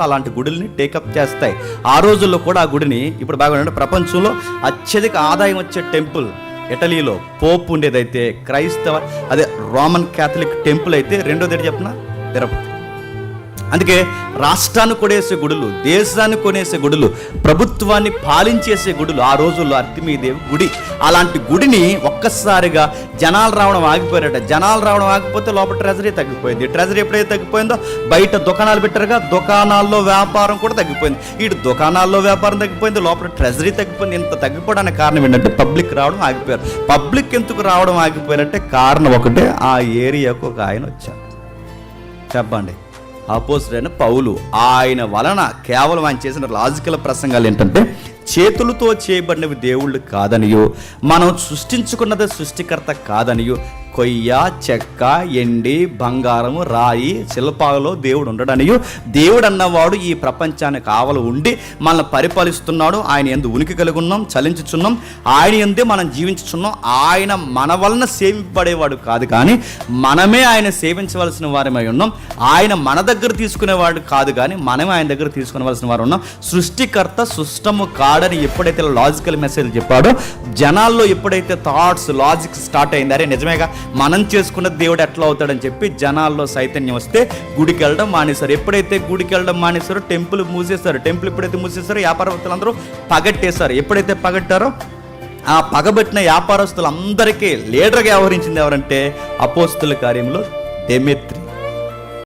అలాంటి గుడుల్ని టేకప్ చేస్తాయి. ఆ రోజుల్లో కూడా ఆ గుడిని ఇప్పుడు బాగా ప్రపంచంలో అత్యధిక ఆదాయం వచ్చే టెంపుల్ ఇటలీలో పోప్ ఉండేదైతే క్రైస్తవ అదే రోమన్ క్యాథలిక్ టెంపుల్ అయితే రెండోది ఏంటి చెప్పిన తిరుపతి. అందుకే రాష్ట్రాన్ని కొనేసే గుడులు, దేశాన్ని కొనేసే గుడులు, ప్రభుత్వాన్ని పాలించేసే గుడులు ఆ రోజుల్లో అర్తిమీదేవి గుడి. అలాంటి గుడిని ఒక్కసారిగా జనాలు రావడం ఆగిపోయారట. జనాలు రావడం ఆగిపోతే లోపల ట్రెజరీ తగ్గిపోయింది. ట్రెజరీ ఎప్పుడైతే తగ్గిపోయిందో బయట దుకాణాలు పెట్టారుగా, దుకాణాల్లో వ్యాపారం కూడా తగ్గిపోయింది. ఇటు దుకాణాల్లో వ్యాపారం తగ్గిపోయింది, లోపల ట్రెజరీ తగ్గిపోయింది. ఇంత తగ్గిపోవడానికి కారణం ఏంటంటే పబ్లిక్ రావడం ఆగిపోయారు. పబ్లిక్ ఎందుకు రావడం ఆగిపోయారంటే కారణం ఒకటే, ఆ ఏరియాకు ఒక ఆయన వచ్చారు. చెప్పండి, అపోస్తలుడైన పౌలు. ఆయన వలన కేవలం ఆయన చేసిన లాజికల్ ప్రసంగాలు ఏంటంటే చేతులతో చేయబడినవి దేవుళ్ళు కాదనియో, మనం సృష్టించుకున్నది సృష్టికర్త కాదనియో, కొయ్య, చెక్క, ఎండి, బంగారము, రాయి, శిల్పాలలో దేవుడు ఉండడనియో, దేవుడు అన్నవాడు ఈ ప్రపంచానికి ఆవల ఉండి మనల్ని పరిపాలిస్తున్నాడు. ఆయన యందు ఉనికి కలిగి ఉన్నాం, చలించుచున్నాం, ఆయన యందే మనం జీవించుచున్నాం. ఆయన మన వలన సేవింపబడేవాడు కాదు, కానీ మనమే ఆయన సేవించవలసిన వారమై ఉన్నాం. ఆయన మన దగ్గర తీసుకునేవాడు కాదు, కానీ మనమే ఆయన దగ్గర తీసుకునేవలసిన వారు ఉన్నాం. సృష్టికర్త సృష్టము కాడని ఎప్పుడైతే లాజికల్ మెసేజ్ చెప్పాడో, జనాల్లో ఎప్పుడైతే థాట్స్ లాజిక్ స్టార్ట్ అయింది, అరే నిజమేగా మనం చేసుకున్న దేవుడు ఎట్లా అవుతాడని చెప్పి జనాల్లో చైతన్యం వస్తే గుడికి వెళ్ళడం మానేశారు. ఎప్పుడైతే గుడికి వెళ్ళడం మానేశారో టెంపుల్ మూసేశారు. టెంపుల్ ఎప్పుడైతే మూసేశారో వ్యాపారస్తులందరూ పగట్టేశారు. ఎప్పుడైతే పగట్టారో ఆ పగబట్టిన వ్యాపారస్తులందరికీ లీడర్గా వ్యవహరించింది ఎవరంటే అపోస్తల కార్యంలో డెమెత్రి.